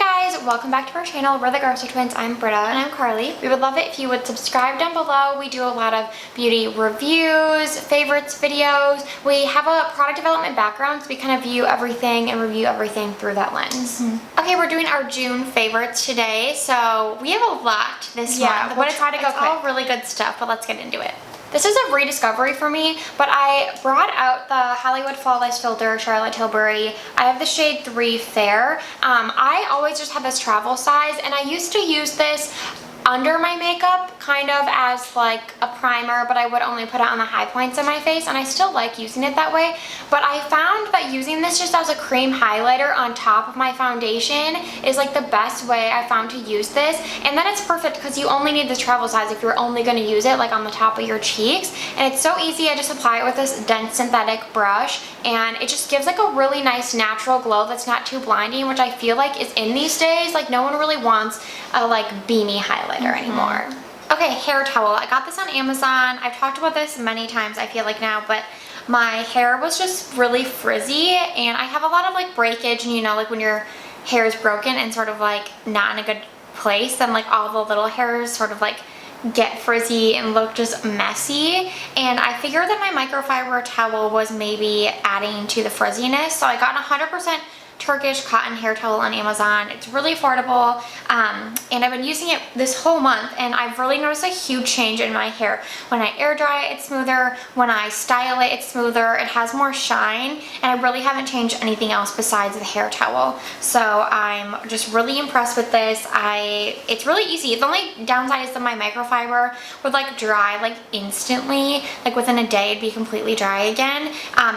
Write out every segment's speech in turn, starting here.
guys, welcome back to our channel. We're the Garza Twins. I'm Britta. And I'm Carly. We would love it if you would subscribe down below. We do a lot of beauty reviews, favorites videos. We have a product development background, so we kind of view everything and review everything through that lens. Okay, we're doing our June favorites today, so we have a lot this month. We'll try to go quick. It's all really good stuff, but let's get into it. This is a rediscovery for me, but I brought out the Hollywood Flawless Filter Charlotte Tilbury. I have the shade 3 Fair. I always just have this travel size, and I used to use this under my makeup kind of as like a primer, but I would only put it on the high points of my face, and I still like using it that way. But I found that using this just as a cream highlighter on top of my foundation is like the best way I found to use this. And then it's perfect because you only need this travel size if you're only going to use it like on the top of your cheeks, and it's so easy. I just apply it with this dense synthetic brush, and it just gives like a really nice natural glow that's not too blinding, which I feel like is in these days. Like no one really wants a like beanie highlighter anymore. Okay, hair towel. I got this on Amazon. I've talked about this many times, I feel like now, but my hair was just really frizzy, and I have a lot of like breakage, and you know, like when your hair is broken and sort of like not in a good place, then like all the little hairs sort of like get frizzy and look just messy. And I figured that my microfiber towel was maybe adding to the frizziness, so I got 100% Turkish cotton hair towel on Amazon. It's really affordable, and I've been using it this whole month, and I've really noticed a huge change in my hair. When I air dry it, it's smoother. When I style it, it's smoother. It has more shine, and I really haven't changed anything else besides the hair towel. So I'm just really impressed with this. It's really easy. The only downside is that my microfiber would like dry like instantly, like within a day it'd be completely dry again.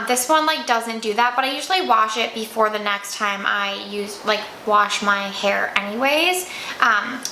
This one like doesn't do that, but I usually wash it before the next time I wash my hair anyways.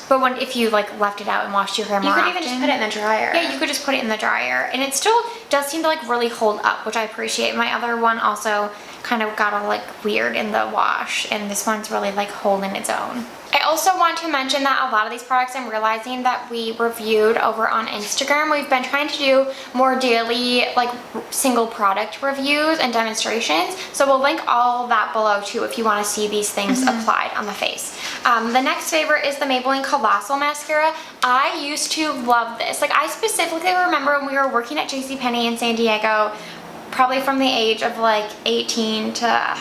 But if you like left it out and washed your hair more often, you could even just put it in the dryer. Yeah, you could just put it in the dryer, and it still does seem to like really hold up, which I appreciate. My other one also kind of got all like weird in the wash, and this one's really like holding its own. I also want to mention that a lot of these products I'm realizing that we reviewed over on Instagram. We've been trying to do more daily like single product reviews and demonstrations, so we'll link all of that below too if you want to see these things applied on the face. The next favorite is the Maybelline Colossal Mascara. I used to love this. Like I specifically remember when we were working at JCPenney in San Diego, probably from the age of like 18 to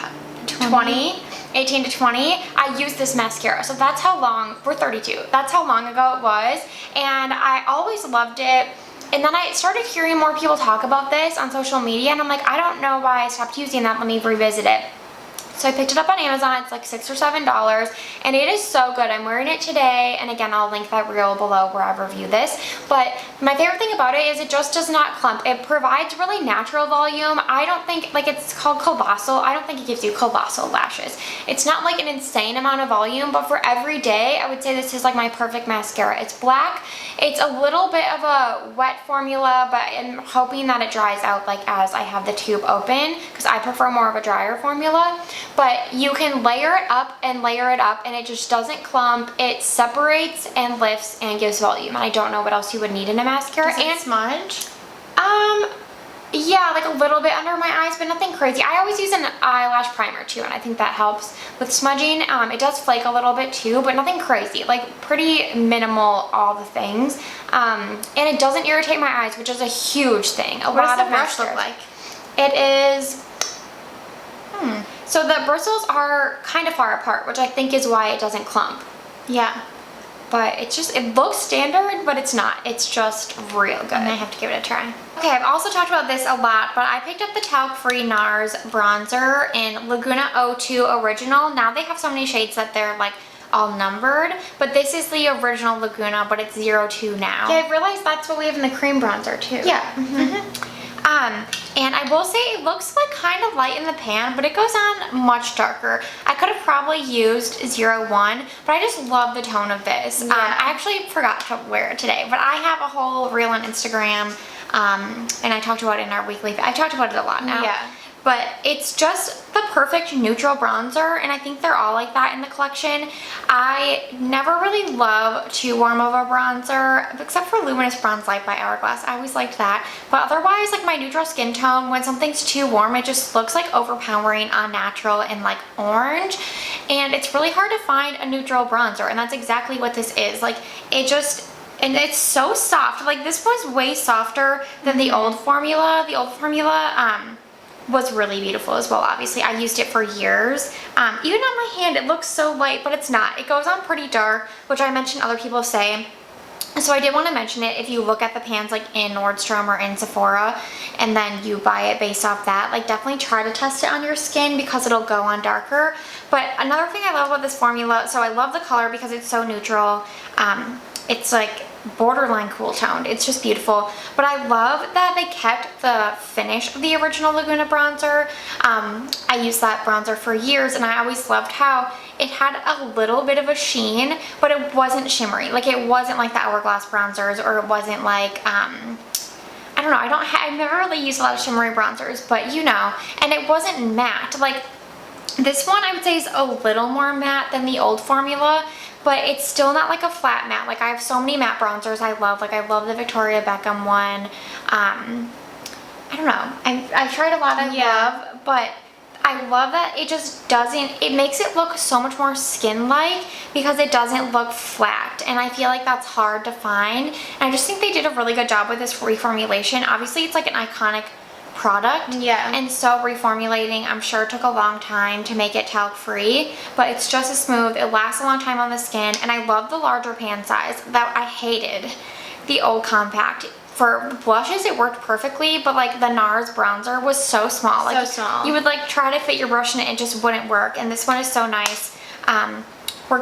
20. 18 to 20, I used this mascara. So that's how long, we're 32, that's how long ago it was, and I always loved it. And then I started hearing more people talk about this on social media, and I'm like, I don't know why I stopped using that, let me revisit it. So I picked it up on Amazon. It's like $6 or $7, and it is so good. I'm wearing it today, and again, I'll link that reel below where I review this. But my favorite thing about it is it just does not clump. It provides really natural volume. I don't think, like it's called Colossal, I don't think it gives you colossal lashes. It's not like an insane amount of volume, but for every day, I would say this is like my perfect mascara. It's black. It's a little bit of a wet formula, but I'm hoping that it dries out like as I have the tube open, because I prefer more of a drier formula. But you can layer it up, and it just doesn't clump. It separates and lifts and gives volume. I don't know what else you would need in a mascara. Does it smudge? Yeah, like a little bit under my eyes, but nothing crazy. I always use an eyelash primer too, and I think that helps with smudging. It does flake a little bit too, but nothing crazy. Like pretty minimal, all the things. And it doesn't irritate my eyes, which is a huge thing. What does the brush look like? It is... So the bristles are kind of far apart, which I think is why it doesn't clump. Yeah. But it looks standard, but it's not. It's just real good. I might have to give it a try. Okay, I've also talked about this a lot, but I picked up the talc-free NARS bronzer in Laguna 02 Original. Now they have so many shades that they're like all numbered, but this is the original Laguna, but it's 02 now. Yeah, I've realized that's what we have in the cream bronzer too. Yeah. And I will say it looks like kind of light in the pan, but it goes on much darker. I could have probably used 01, but I just love the tone of this. Yeah. I actually forgot to wear it today, but I have a whole reel on Instagram, and I talked about it in our weekly, I talked about it a lot now. Yeah. but it's just the perfect neutral bronzer, and I think they're all like that in the collection. I never really love too warm of a bronzer, except for Luminous Bronze Light by Hourglass. I always liked that, but otherwise, like my neutral skin tone, when something's too warm, it just looks like overpowering, unnatural, and like orange, and it's really hard to find a neutral bronzer, and that's exactly what this is. Like, it just, and it's so soft. Like, this was way softer than the old formula. The old formula was really beautiful as well. Obviously, I used it for years. Even on my hand, it looks so light, but it's not. It goes on pretty dark, which I mentioned other people say. So I did want to mention it. If you look at the pans like in Nordstrom or in Sephora, and then you buy it based off that, like definitely try to test it on your skin because it'll go on darker. But another thing I love about this formula, so I love the color because it's so neutral. It's like borderline cool toned. It's just beautiful. But I love that they kept the finish of the original Laguna bronzer. I used that bronzer for years, and I always loved how it had a little bit of a sheen, but it wasn't shimmery. Like, it wasn't like the Hourglass bronzers, or it wasn't like, I don't know, I've never really used a lot of shimmery bronzers, but you know, and it wasn't matte. Like, this one I would say is a little more matte than the old formula, but it's still not like a flat matte. Like, I have so many matte bronzers I love. Like, I love the Victoria Beckham one. I don't know. I've tried a lot I love, but I love that it just doesn't, it makes it look so much more skin-like because it doesn't look flat, and I feel like that's hard to find. And I just think they did a really good job with this reformulation. Obviously, it's like an iconic product, and so reformulating, I'm sure, took a long time to make it talc free, but it's just as smooth. It lasts a long time on the skin, and I love the larger pan size. That I hated the old compact. For blushes, it worked perfectly, but like the NARS bronzer was so small. Like, so small. You would like try to fit your brush in it, and it just wouldn't work. And this one is so nice. We're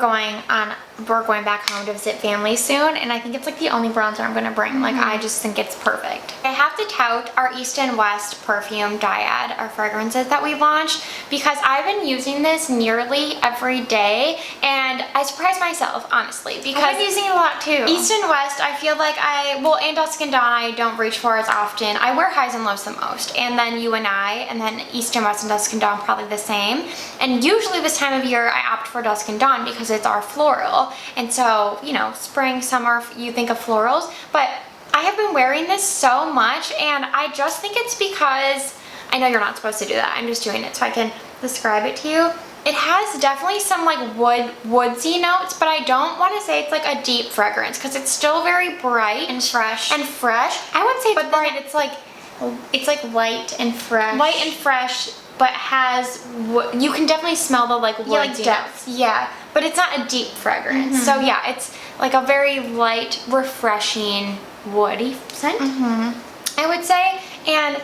going back home to visit family soon, and I think it's like the only bronzer I'm gonna bring. Like, I just think it's perfect. I have to tout our East and West perfume dyad, our fragrances that we launched, because I've been using this nearly every day, and I surprised myself, honestly, because I've been using it a lot too. East and West, I feel like and Dusk and Dawn I don't reach for as often. I wear highs and lows the most, and then You and I, and then East and West and Dusk and Dawn probably the same. And usually this time of year I opt for Dusk and Dawn because it's our floral. And so, you know, spring, summer, you think of florals. But I have been wearing this so much, and I just think it's because, I know you're not supposed to do that, I'm just doing it so I can describe it to you. It has definitely some like woodsy notes, but I don't want to say it's like a deep fragrance because it's still very bright and fresh. I would say it's bright. It's like light and fresh. Light and fresh, but has, you can definitely smell the like woodsy like depth. notes. Yeah, but it's not a deep fragrance. So yeah, it's like a very light, refreshing, woody scent, I would say. And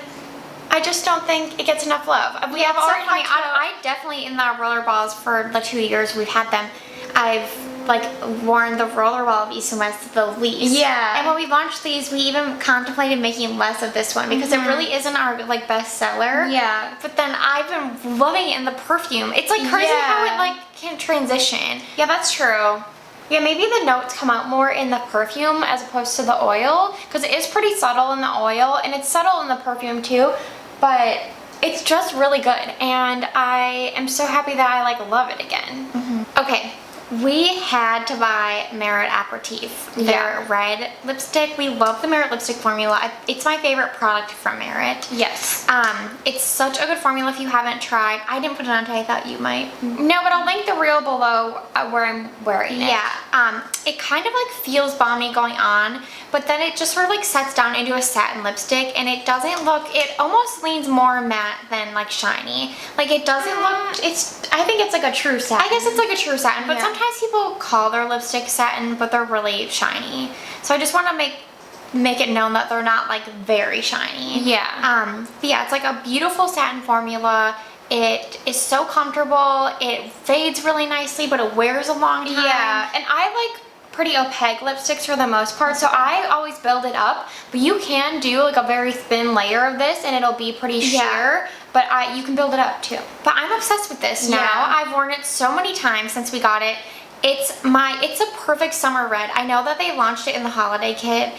I just don't think it gets enough love. We have already, I definitely, in the rollerballs for the 2 years we've had them, I've like worn the rollerball of East and West the least. Yeah. And when we launched these, we even contemplated making less of this one because it really isn't our like best seller. Yeah. But then I've been loving it in the perfume. It's like crazy how it like can transition. Yeah, that's true. Yeah, maybe the notes come out more in the perfume as opposed to the oil, because it is pretty subtle in the oil, and it's subtle in the perfume too, but it's just really good, and I am so happy that I like love it again. Okay, we had to buy Merit Aperitif, their red lipstick. We love the Merit lipstick formula. It's my favorite product from Merit. Yes. It's such a good formula if you haven't tried. I didn't put it on today, I thought you might. No, but I'll link the reel below where I'm wearing it. Yeah. It kind of like feels balmy going on, but then it just sort of like sets down into a satin lipstick, and it doesn't look, it almost leans more matte than like shiny. Like, it doesn't look, I think it's like a true satin. I guess it's like a true satin, but Yeah. sometimes people call their lipstick satin, but they're really shiny. So I just want to make it known that they're not like very shiny. Yeah. But yeah, it's like a beautiful satin formula. It is so comfortable. It fades really nicely, but it wears a long time. Yeah. And I like pretty opaque lipsticks for the most part, so I always build it up, but you can do like a very thin layer of this and it'll be pretty sheer, but you can build it up too. But I'm obsessed with this now. I've worn it so many times since we got it. It's a perfect summer red. I know that they launched it in the holiday kit,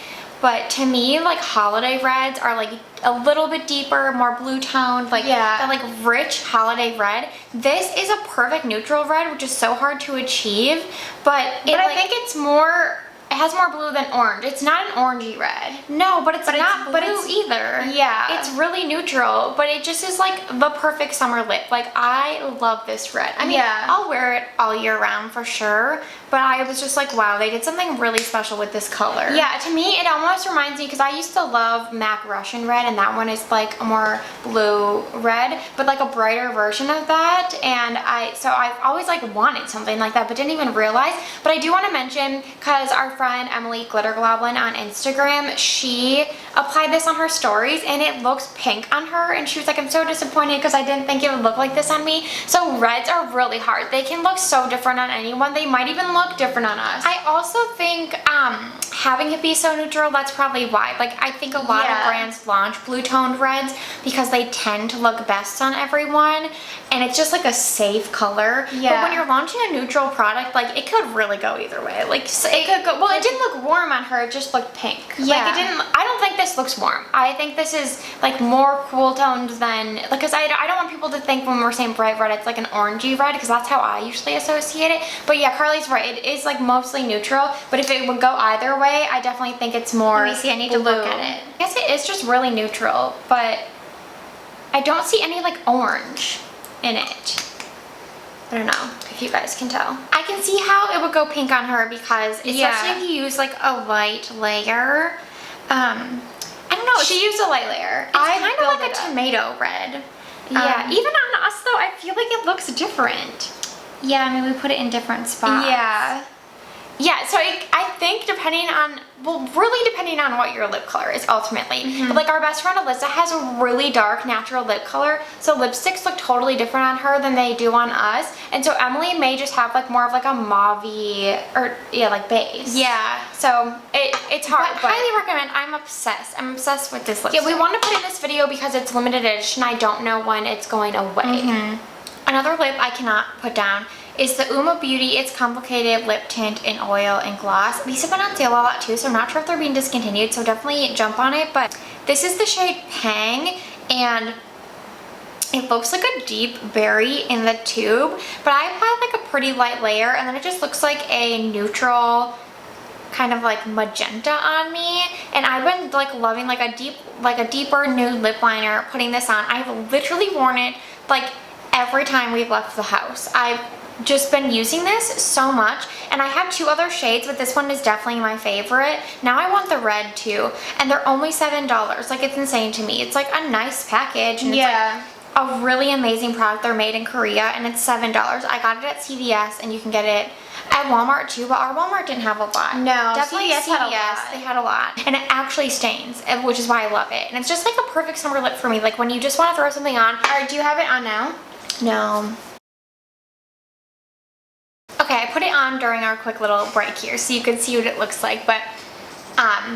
but to me, like holiday reds are like a little bit deeper, more blue toned, like that like rich holiday red. This is a perfect neutral red, which is so hard to achieve, but I think it's more, it has more blue than orange. It's not an orangey red. No, but it's not blue either. Yeah. It's really neutral, but it just is like the perfect summer lip. Like, I love this red. I mean, I'll wear it all year round for sure, but I was just like, wow, they did something really special with this color. Yeah, to me, it almost reminds me, because I used to love MAC Russian red, and that one is like a more blue red, but like a brighter version of that, and I've always like wanted something like that, but didn't even realize. But I do want to mention, because our friend Emily Glitter Goblin on Instagram, she applied this on her stories, and it looks pink on her, and she was like, I'm so disappointed because I didn't think it would look like this on me. So reds are really hard. They can look so different on anyone. They might even look different on us. I also think having it be so neutral, that's probably why. Like, I think a lot of brands launch blue toned reds because they tend to look best on everyone, and it's just like a safe color. But when you're launching a neutral product, like, it could really go either way. Like, it could go, well, it didn't look warm on her, it just looked pink. Like, it didn't, I don't think this looks warm. I think this is like more cool toned than, like, because I don't want people to think when we're saying bright red, it's like an orangey red, because that's how I usually associate it. But yeah, Carly's right, it is like mostly neutral, but if it would go either way, I definitely think it's more. Let me see, I need to look at it. I guess it is just really neutral, but I don't see any like orange in it. I don't know if you guys can tell. I can see how it would go pink on her, because especially if you use like a light layer. I don't know. She used a light layer. It's kind of like a tomato red. Yeah, even on us though, I feel like it looks different. Yeah, I mean, we put it in different spots. Yeah, so I think depending on, well, really depending on what your lip color is ultimately. But like our best friend Alyssa has a really dark natural lip color, so lipsticks look totally different on her than they do on us. And so Emily may just have like more of like a mauve-y, or like base. Yeah, so it's hard. But highly recommend. I'm obsessed. I'm obsessed with this lipstick. Yeah, we want to put in this video because it's limited edition. I don't know when it's going away. Another lip I cannot put down is the Uma Beauty It's Complicated Lip Tint in Oil and Gloss. These have been on sale a lot too, so I'm not sure if they're being discontinued, so definitely jump on it. But this is the shade Pang, and it looks like a deep berry in the tube, but I applied like a pretty light layer, and then it just looks like a neutral kind of like magenta on me. And I've been like loving like a deeper nude lip liner putting this on. I've literally worn it like every time we've left the house. I've just been using this so much, and I have two other shades, but this one is definitely my favorite. Now I want the red too, and they're only $7. Like, it's insane to me. It's like a nice package, and it's like a really amazing product. They're made in Korea, and it's $7. I got it at CVS, and you can get it at Walmart too, but our Walmart didn't have a lot. No, definitely CVS had a lot. They had a lot, and it actually stains, which is why I love it. And it's just like a perfect summer lip for me, like when you just want to throw something on. Or do you have it on now? No. Okay, I put it on during our quick little break here so you can see what it looks like, but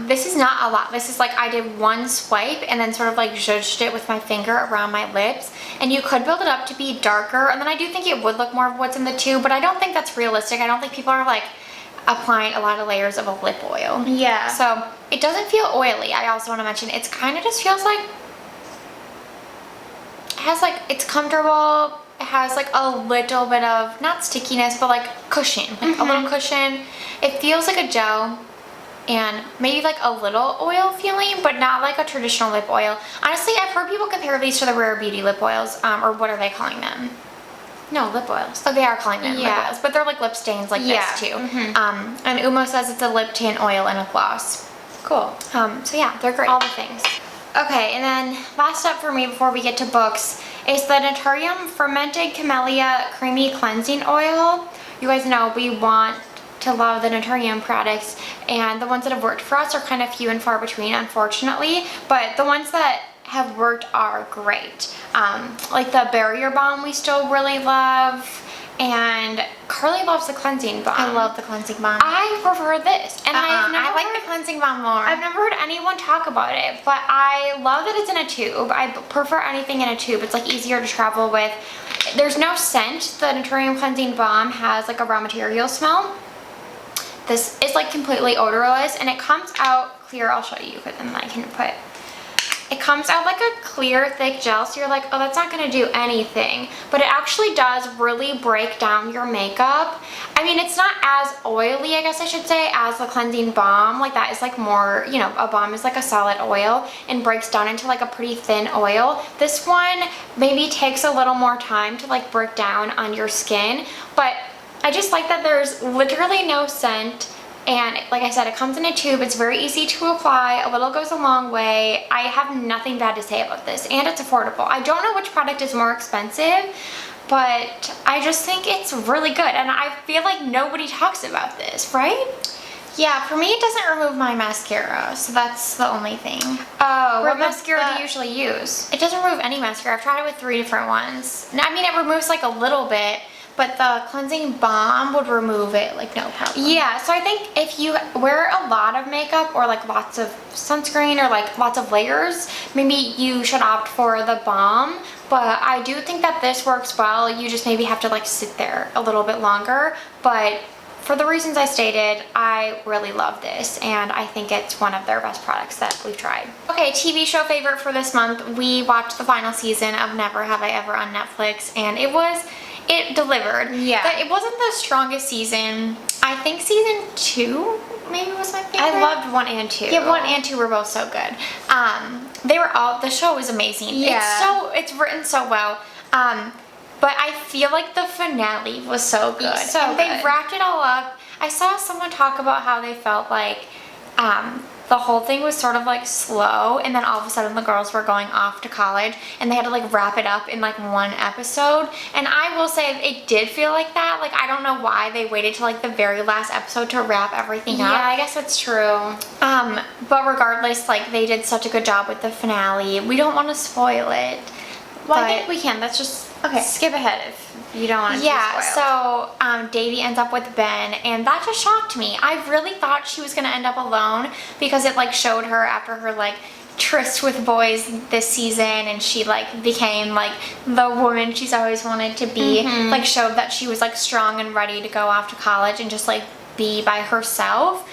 this is not a lot. This is like I did one swipe and then sort of like zhuzhed it with my finger around my lips, and you could build it up to be darker, and then I do think it would look more of what's in the tube, but I don't think that's realistic. I don't think people are like applying a lot of layers of a lip oil. Yeah. So it doesn't feel oily. I also want to mention it's kind of just feels like, it has like, it's comfortable. It has like a little bit of, not stickiness, but like cushion, like a little cushion. It feels like a gel, and maybe like a little oil feeling, but not like a traditional lip oil. Honestly, I've heard people compare these to the Rare Beauty lip oils, or what are they calling them? No, lip oils. Oh, they are calling them lip oils, but they're like lip stains like this too. And Uma says it's a lip tint oil and a gloss. Cool. So yeah, they're great. All the things. Okay, and then last up for me before we get to books is the Naturium Fermented Camellia Creamy Cleansing Oil. You guys know we want to love the Naturium products, and the ones that have worked for us are kind of few and far between, unfortunately, but the ones that have worked are great. Like the Barrier Balm we still really love, and Carly loves the cleansing balm. I love the cleansing balm. I prefer this, and I like the cleansing balm more. I've never heard anyone talk about it, but I love that it's in a tube. I prefer anything in a tube. It's like easier to travel with. There's no scent. The Naturium cleansing balm has like a raw material smell. This is like completely odorless, and it comes out clear. I'll show you, but then I can put. It comes out like a clear, thick gel, so you're like, oh, that's not gonna do anything. But it actually does really break down your makeup. I mean, it's not as oily, I guess I should say, as the cleansing balm. Like that is like more, you know, a balm is like a solid oil and breaks down into like a pretty thin oil. This one maybe takes a little more time to like break down on your skin, but I just like that there's literally no scent. And like I said, it comes in a tube. It's very easy to apply. A little goes a long way. I have nothing bad to say about this, and it's affordable. I don't know which product is more expensive, but I just think it's really good. And I feel like nobody talks about this, right? Yeah, for me it doesn't remove my mascara, so that's the only thing. Oh, what mascara do you usually use? It doesn't remove any mascara. I've tried it with 3 different ones. I mean, it removes like a little bit, but the cleansing balm would remove it like no problem. Yeah, so I think if you wear a lot of makeup or like lots of sunscreen or like lots of layers, maybe you should opt for the balm. But I do think that this works well. You just maybe have to like sit there a little bit longer. But for the reasons I stated, I really love this, and I think it's one of their best products that we've tried. Okay, TV show favorite for this month. We watched the final season of Never Have I Ever on Netflix, and it delivered. Yeah. But it wasn't the strongest season. I think season 2 maybe was my favorite. I loved 1 and 2. Yeah, 1 and 2 were both so good. The show was amazing. Yeah. It's written so well. But I feel like the finale was so good. So They good. wrapped it all up. I saw someone talk about how they felt like the whole thing was sort of like slow, and then all of a sudden the girls were going off to college and they had to like wrap it up in like 1 episode. And I will say it did feel like that. Like, I don't know why they waited till like the very last episode to wrap everything up. Yeah, I guess that's true. But regardless, like, they did such a good job with the finale. We don't want to spoil it. Well, I but- think we can. Let's just Okay. skip ahead if you don't want to Yeah, be spoiled. so Davy ends up with Ben, and that just shocked me. I really thought she was gonna end up alone because it like showed her after her like tryst with boys this season, and she like became like the woman she's always wanted to be. Like, showed that she was like strong and ready to go off to college and just like be by herself.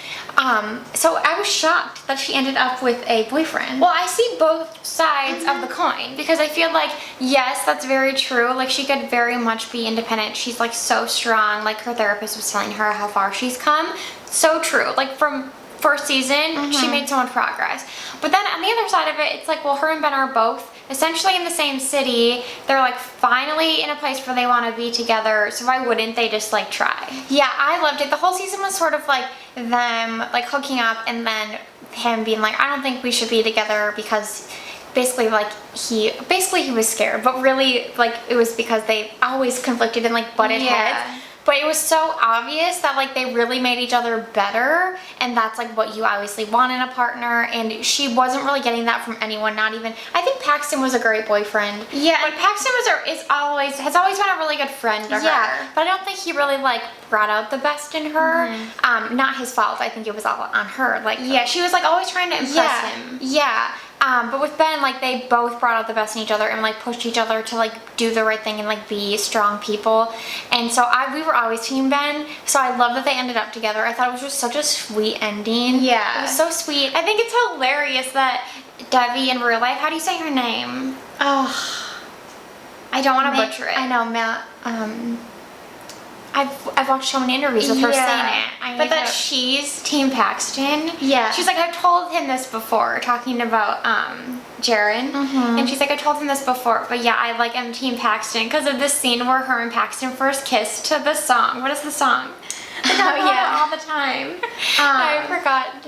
So I was shocked that she ended up with a boyfriend. Well, I see both sides of the coin, because I feel like, yes, that's very true. Like, she could very much be independent. She's like so strong. Like, her therapist was telling her how far she's come. So true. Like, from first season, she made so much progress. But then on the other side of it, it's like, well, her and Ben are both essentially in the same city. They're like finally in a place where they want to be together. So why wouldn't they just like try? Yeah, I loved it. The whole season was sort of like them like hooking up, and then him being like, I don't think we should be together, because basically he was scared, but really like it was because they always conflicted and like butted heads. But it was so obvious that like they really made each other better, and that's like what you obviously want in a partner, and she wasn't really getting that from anyone, not even, I think Paxton was a great boyfriend. Yeah, and Paxton has always been a really good friend to her. Yeah, but I don't think he really like brought out the best in her. Not his fault. I think it was all on her. Like, Yeah, she was like always trying to impress him. Yeah. But with Ben, like, they both brought out the best in each other and like pushed each other to like do the right thing and like be strong people. And so we were always team Ben. So I love that they ended up together. I thought it was just such a sweet ending. Yeah. It was so sweet. I think it's hilarious that Debbie in real life, how do you say her name? Oh, I don't want to butcher it. I know, Matt. I've watched so many interviews with her saying it. But that she's Team Paxton. Yeah. She's like, I've told him this before, talking about Jaren. And she's like, I told him this before, but yeah, I like am Team Paxton because of this scene where her and Paxton first kissed to the song. What is the song? All the time. I forgot.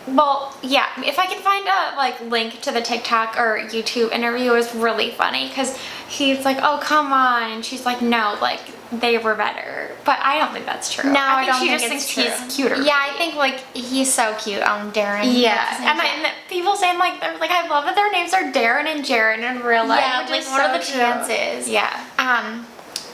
Well, yeah, if I can find a like link to the TikTok or YouTube interview, it was really funny because he's like, oh, come on. And she's like, no, like, they were better. But I don't think that's true. No, I don't she think just it's thinks true. he's cuter. Yeah, I think like he's so cute. Darren. Yeah, and people saying like, they're like, I love that their names are Darren and Jaren in real life. Yeah, which like is what are so the true. chances? Yeah.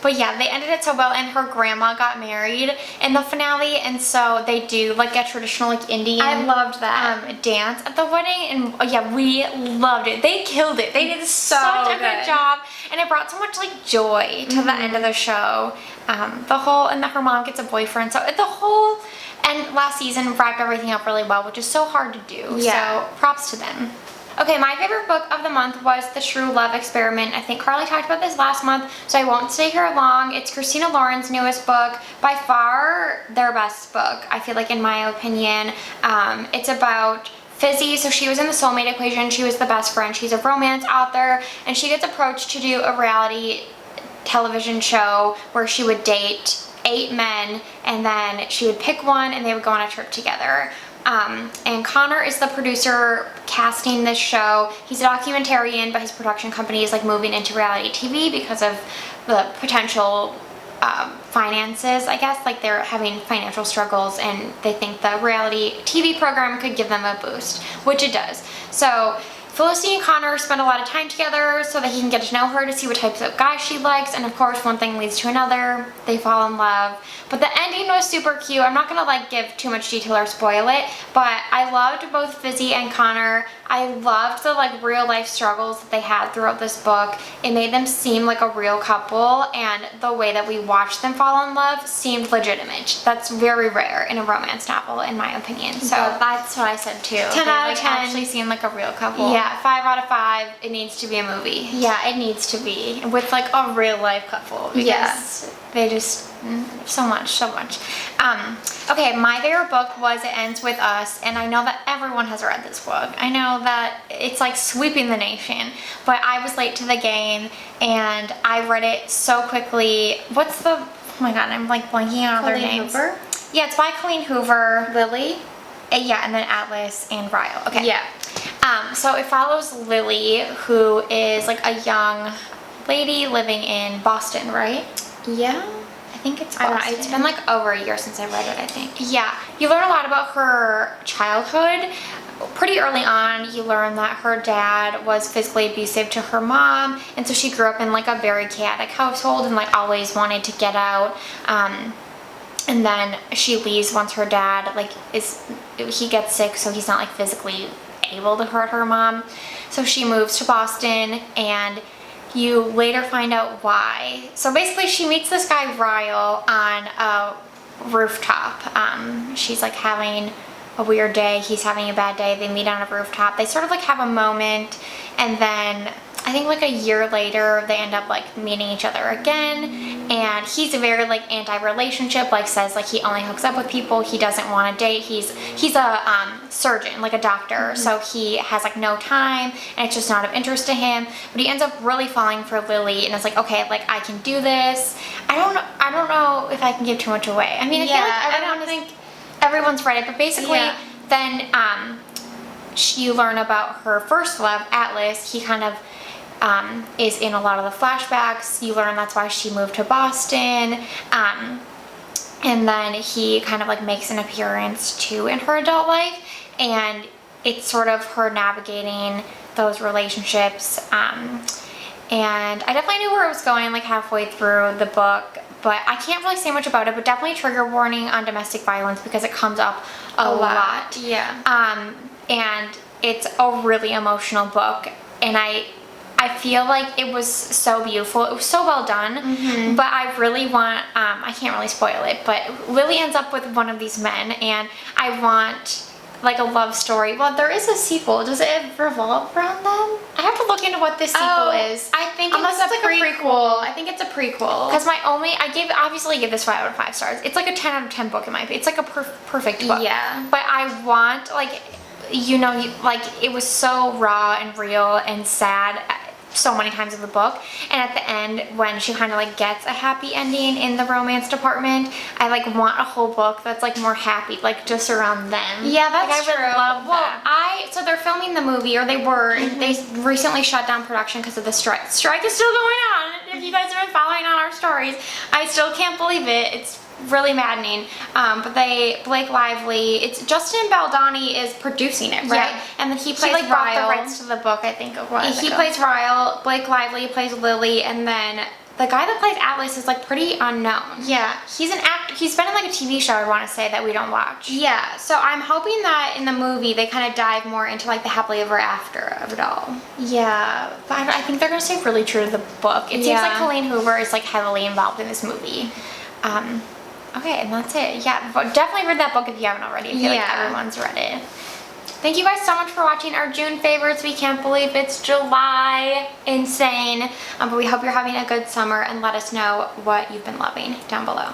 But yeah, they ended it so well, and her grandma got married in the finale, and so they do like a traditional like Indian. I loved that. Dance at the wedding, and yeah, we loved it. They killed it. They did such a good job, and it brought so much like joy to the end of the show. Her mom gets a boyfriend, so the whole and last season wrapped everything up really well, which is so hard to do. Yeah. So props to them. Okay, my favorite book of the month was The True Love Experiment. I think Carly talked about this last month, so I won't stay here long. It's Christina Lauren's newest book. By far, their best book, I feel like, in my opinion. It's about Fizzy. So she was in the Soulmate Equation. She was the best friend. She's a romance author, and she gets approached to do a reality television show where she would date 8 men, and then she would pick one, and they would go on a trip together. And Connor is the producer casting this show. He's a documentarian, but his production company is like moving into reality TV because of the potential finances, I guess. Like they're having financial struggles, and they think the reality TV program could give them a boost, which it does. So Felicity and Connor spend a lot of time together so that he can get to know her, to see what types of guys she likes, and of course one thing leads to another. They fall in love. But the ending was super cute. I'm not gonna like give too much detail or spoil it, but I loved both Fizzy and Connor. I loved the like real life struggles that they had throughout this book. It made them seem like a real couple, and the way that we watched them fall in love seemed legitimate. That's very rare in a romance novel, in my opinion. So that's what I said too. 10 out of 10 actually seemed like a real couple. Yeah, 5 out of 5. It needs to be a movie. Yeah, it needs to be with like a real life couple, because they just so much. Okay, my favorite book was It Ends With Us, and I know that everyone has read this book. I know that it's like sweeping the nation, but I was late to the game and I read it so quickly. Oh my god, I'm like blanking on their names. Hoover? Yeah, it's by Colleen Hoover. Lily? Yeah, and then Atlas and Ryle. Okay. Yeah. So it follows Lily, who is like a young lady living in Boston, right? Yeah. I think it's I Boston. don't know. It's been like over a year since I read it, I think. Yeah. You learn a lot about her childhood. Pretty early on, you learn that her dad was physically abusive to her mom, and so she grew up in like a very chaotic household and like always wanted to get out. And then she leaves once her dad he gets sick, so he's not like physically able to hurt her mom. So she moves to Boston, and you later find out why. So basically she meets this guy Ryle on a rooftop. She's like having a weird day, he's having a bad day, they meet on a rooftop, they sort of like have a moment, and then I think like a year later they end up like meeting each other again, and he's a very like anti-relationship, like says like he only hooks up with people he doesn't want to date. He's a surgeon, like a doctor, so he has like no time and it's just not of interest to him, but he ends up really falling for Lily, and it's like, okay, like I can do this. I don't know if I can give too much away. I mean, I feel like everyone's read it, but basically then you learn about her first love, Atlas. He kind of is in a lot of the flashbacks. You learn that's why she moved to Boston, and then he kind of like makes an appearance too in her adult life, and it's sort of her navigating those relationships, and I definitely knew where it was going like halfway through the book, but I can't really say much about it, but definitely trigger warning on domestic violence because it comes up a lot. Yeah. And it's a really emotional book, and I feel like it was so beautiful. It was so well done, but I really want, I can't really spoil it, but Lily ends up with one of these men, and I want like a love story. Well, there is a sequel. Does it revolve around them? I have to look into what this sequel is. I think Unless it's it's a like prequel. I think it's a prequel. Because obviously give this 5 out of 5 stars. It's like a 10 out of 10 book in my opinion. It's like a perfect book. Yeah. But I want like, like it was so raw and real and sad so many times in the book, and at the end when she kind of like gets a happy ending in the romance department, I like want a whole book that's like more happy, like just around them. Yeah, that's like, true. I would love that. So they're filming the movie, or they were. They recently shut down production because of the strike. Strike is still going on. If you guys have been following on our stories, I still can't believe it. It's really maddening. But Blake Lively, it's Justin Baldoni is producing it, right? Yeah. And then he plays like bought Ryle. the rights to the book, I think. He plays Ryle. Blake Lively plays Lily, and then the guy that plays Atlas is like pretty unknown. Yeah, he's an actor. He's been in like a TV show, I want to say, that we don't watch. Yeah, so I'm hoping that in the movie they kind of dive more into like the happily ever after of it all. Yeah, but I think they're gonna stay really true to the book. It seems like Colleen Hoover is like heavily involved in this movie. Okay, and that's it. Yeah, but definitely read that book if you haven't already. I feel like everyone's read it. Thank you guys so much for watching our June favorites. We can't believe it's July. Insane. But we hope you're having a good summer, and let us know what you've been loving down below.